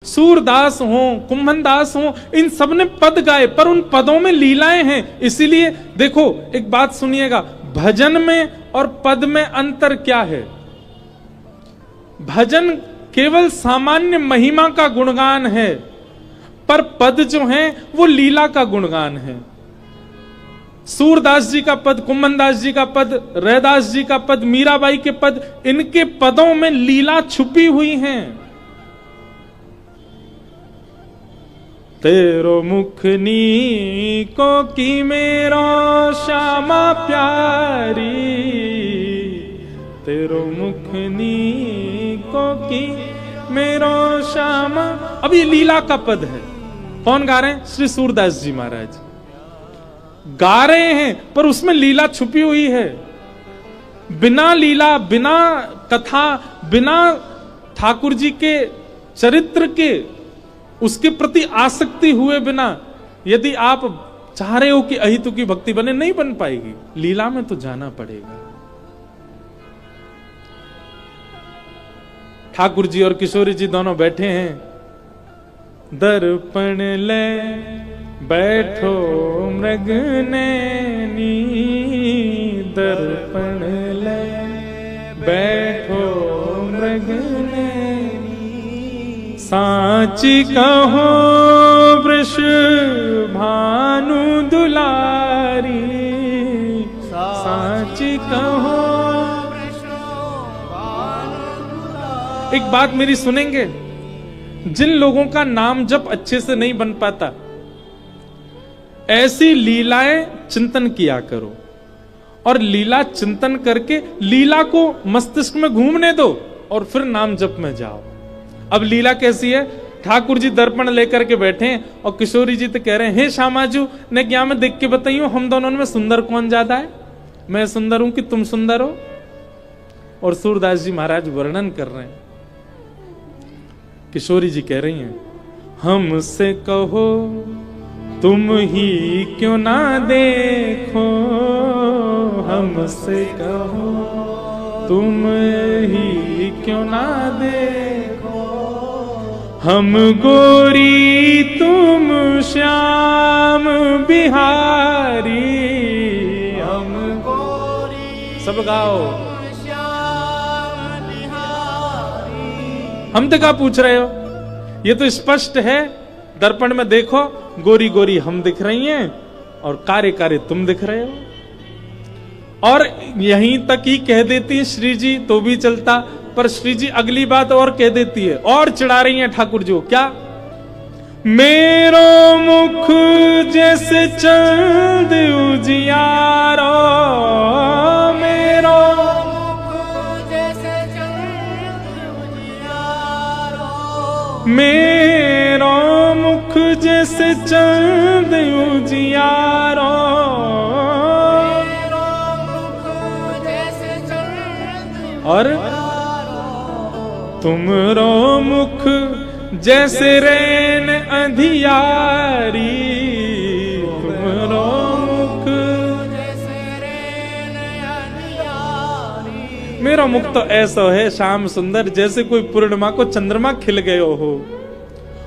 सूरदास हो, कुंभनदास हो, इन सब ने पद गाए, पर उन पदों में लीलाएं हैं। इसीलिए देखो एक बात सुनिएगा, भजन में और पद में अंतर क्या है? भजन केवल सामान्य महिमा का गुणगान है, पर पद जो है वो लीला का गुणगान है। सूरदास जी का पद, कुंभनदास जी का पद, रैदास जी का पद, मीराबाई के पद, इनके पदों में लीला छुपी हुई है। तेरो मुख नीको की मेरो श्यामा प्यारी, तेरो मुख नीको की मेरो श्यामा। अब ये लीला का पद है। कौन गा रहे हैं? श्री सूरदास जी महाराज गा रहे हैं, पर उसमें लीला छुपी हुई है। बिना लीला, बिना कथा, बिना ठाकुर जी के चरित्र के, उसके प्रति आसक्ति हुए बिना यदि आप चाह रहे हो कि अहितु की भक्ति बने, नहीं बन पाएगी। लीला में तो जाना पड़ेगा। ठाकुर जी और किशोरी जी दोनों बैठे हैं। दर्पण ले बैठो मृग नैनी, दर्पण ले बैठो मृग नैनी, साची कहो वृष भानु दुलारी, साची कहो। एक बात मेरी सुनेंगे, जिन लोगों का नाम जब अच्छे से नहीं बन पाता, ऐसी लीलाएं चिंतन किया करो, और लीला चिंतन करके लीला को मस्तिष्क में घूमने दो और फिर नाम जप में जाओ। अब लीला कैसी है? ठाकुर जी दर्पण लेकर के बैठे हैं और किशोरी जी तो कह रहे हैं, हे श्यामाजू ने क्या मैं देख के बताइयो हम दोनों में सुंदर कौन ज्यादा है? मैं सुंदर हूं कि तुम सुंदर हो? और सूरदास जी महाराज वर्णन कर रहे हैं। किशोरी जी कह रही हैं, हमसे कहो तुम ही क्यों ना देखो, हमसे कहो तुम ही क्यों ना देखो, हम गोरी तुम श्याम बिहारी, हम गोरी। सब गाओ। हम तो क्या पूछ रहे हो? ये तो स्पष्ट है। दर्पण में देखो, गोरी गोरी हम दिख रही हैं और कारे कारे तुम दिख रहे हो। और यहीं तक ही कह देती है श्री जी तो भी चलता, पर श्री जी अगली बात और कह देती है, और चिढ़ा रही हैं ठाकुर जी। क्या? मेरो मुख जैसे चंद उजियारो, मेरो मेरो मुख जैसे चंद उजियारो, और तुमरो मुख जैसे रैन अंधियारी, तुमरो मुख जैसे रैन अंधियारी। मेरा मुख तो ऐसा है श्याम सुंदर जैसे कोई पूर्णिमा को चंद्रमा खिल गए हो,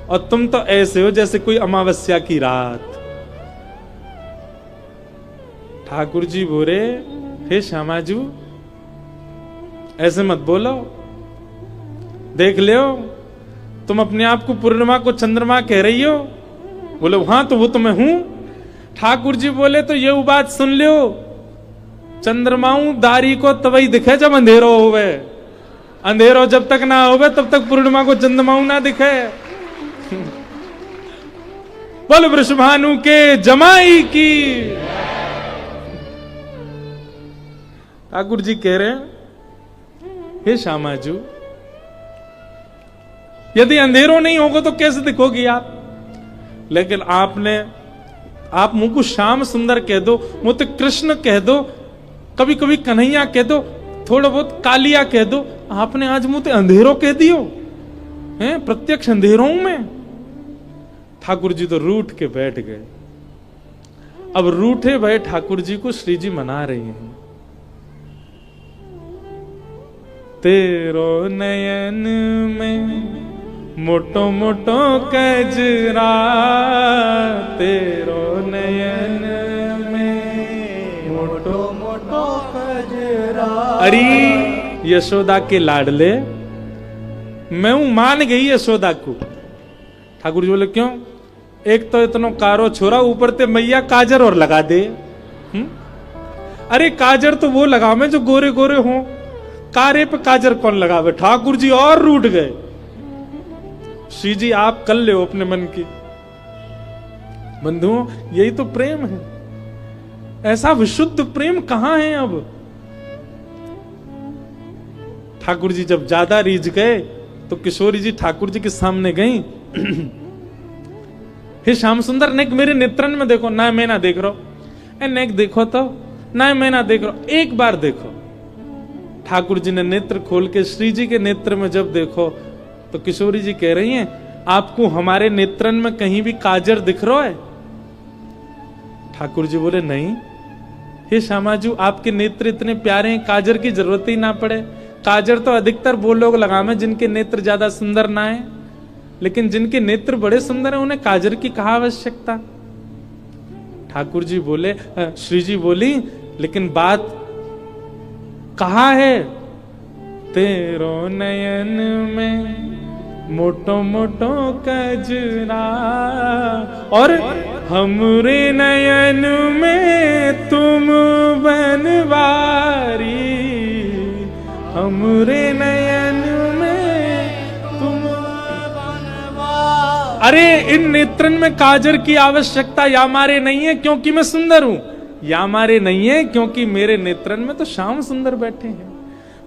और तुम तो ऐसे हो जैसे कोई अमावस्या की रात। ठाकुर जी बोले, हे श्यामाजू ऐसे मत बोलो, देख ले तुम अपने आप को पूर्णिमा को चंद्रमा कह रही हो। बोले हाँ तो वो तो मैं हूं। ठाकुर जी बोले तो ये बात सुन लो, चंद्रमाऊ दारी को तभी दिखे जब अंधेरो होवे, अंधेरो जब तक ना होवे तब तक पूर्णिमा को चंद्रमाऊ ना दिखे। बोल वृषभानु के जमाई की। ठाकुर जी कह रहे हैं, हे श्यामाजू यदि अंधेरों नहीं होगा तो कैसे दिखोगी आप? लेकिन आप मुंह को श्याम सुंदर कह दो, मुझ तो कृष्ण कह दो, कभी कभी कन्हैया कह दो, थोड़ा बहुत कालिया कह दो, आपने आज मुंह तो अंधेरों कह दियो हैं, प्रत्यक्ष अंधेरों में। ठाकुर जी तो रूठ के बैठ गए। अब रूठे भय ठाकुर जी को श्री जी मना रही हैं। तेरो नयन में मोटो मोटो कजरा तेरो नयन में, मोटो मोटो कजरा। अरे यशोदा के लाडले, मैं हूं, मान गई यशोदा को। ठाकुर जी बोले क्यों? एक तो इतना कारो छोरा, ऊपर ते मैया काजर और लगा दे। अरे काजर तो वो लगावे जो गोरे गोरे हों, कारे पे काजर कौन लगावे? ठाकुर जी और रूठ गए। श्री जी आप कर ले अपने मन की। बंधुओं यही तो प्रेम है, ऐसा विशुद्ध प्रेम कहां है अब? ठाकुर जी जब ज्यादा रीझ गए तो किशोरी जी ठाकुर जी के सामने गई। हे श्याम सुंदर, नेक मेरे नेत्रन में देखो। ना मैं ना देख रहा हूं। नेक देखो तो। ना मैं ना देख रहा हूं, एक बार देखो। ठाकुर जी ने नेत्र खोल के श्री जी के नेत्र में जब देखो तो किशोरी जी कह रही हैं, आपको हमारे नेत्रन में कहीं भी काजर दिख रहा है? ठाकुर जी बोले नहीं। हे श्यामाजू, आपके नेत्र इतने प्यारे हैं, काजर की जरूरत ही ना पड़े। काजर तो अधिकतर वो लोग लगावे जिनके नेत्र ज्यादा सुंदर ना है, लेकिन जिनके नेत्र बड़े सुंदर हैं उन्हें काजर की कहा आवश्यकता? ठाकुर जी बोले, श्री जी बोली, लेकिन बात कहा है? तेरो नयन में मोटो मोटो कजरा, और हमरे नयन में तुम बनवारी, हमरे नयन में तुम बनवारी। अरे इन नेत्रन में काजर की आवश्यकता या मारे नहीं है क्योंकि मैं सुंदर हूं, या मारे नहीं है क्योंकि मेरे नेत्रन में तो श्याम सुंदर बैठे हैं।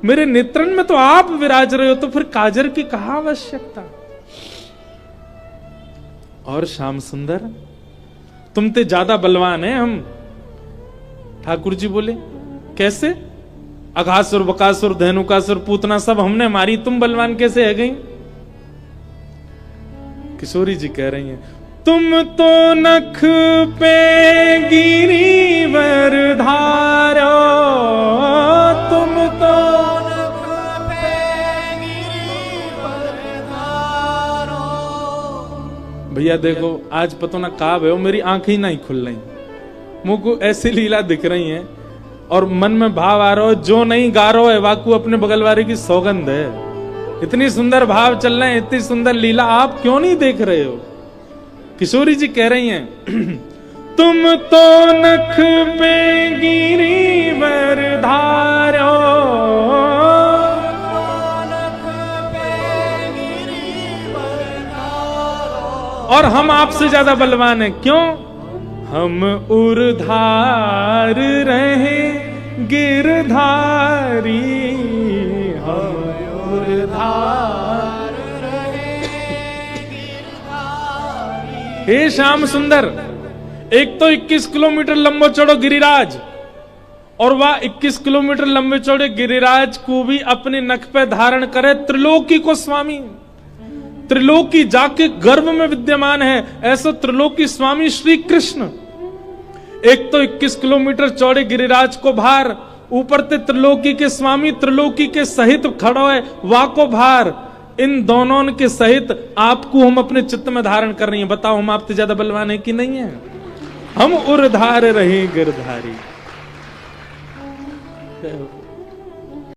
मेरे नेत्रन में तो आप विराज रहे हो, तो फिर काजर की कहा आवश्यकता? और श्याम सुंदर, तुम ते ज्यादा बलवान है हम। ठाकुर जी बोले कैसे? अघासुर, बकासुर, धेनुकासुर, पूतना सब हमने मारी, तुम बलवान कैसे है गई? किशोरी जी कह रही हैं, तुम तो नख पे गिरिवर धारो, तुम तो नख पे गिरिवर धारो। भैया देखो आज पता ना काब है, मेरी आंखें ही नहीं खुल रही, मुंह को ऐसी लीला दिख रही हैं और मन में भाव आ रहा हो, जो नहीं गा रहा है वाकू अपने बगल वाले की सौगंध है। इतनी सुंदर भाव चल रहे हैं, इतनी सुंदर लीला, आप क्यों नहीं देख रहे हो? किशोरी जी कह रही हैं, तुम तो नख पे गिरिवर धारो, और हम आपसे ज्यादा बलवान हैं। क्यों? हम उर्धार रहे गिरधारी, हम उर्धार रहे गिरधारी। हे श्याम सुंदर, एक तो 21 किलोमीटर लंबो चौड़ो गिरिराज, और वह 21 किलोमीटर लंबे चौड़े गिरिराज को भी अपने नख पे धारण करे त्रिलोकी को स्वामी। त्रिलोकी जाके गर्भ में विद्यमान है, ऐसा त्रिलोकी स्वामी श्री कृष्ण। एक तो 21 किलोमीटर चौड़े गिरिराज को भार, ऊपर ते त्रिलोकी के स्वामी त्रिलोकी के सहित खड़ो है, वाको भार। इन दोनों के सहित आपको हम अपने चित्त में धारण कर रही हैं। बताओ हम आपसे ज्यादा बलवान है कि नहीं है? हम उर्धार रहे गिरधारी।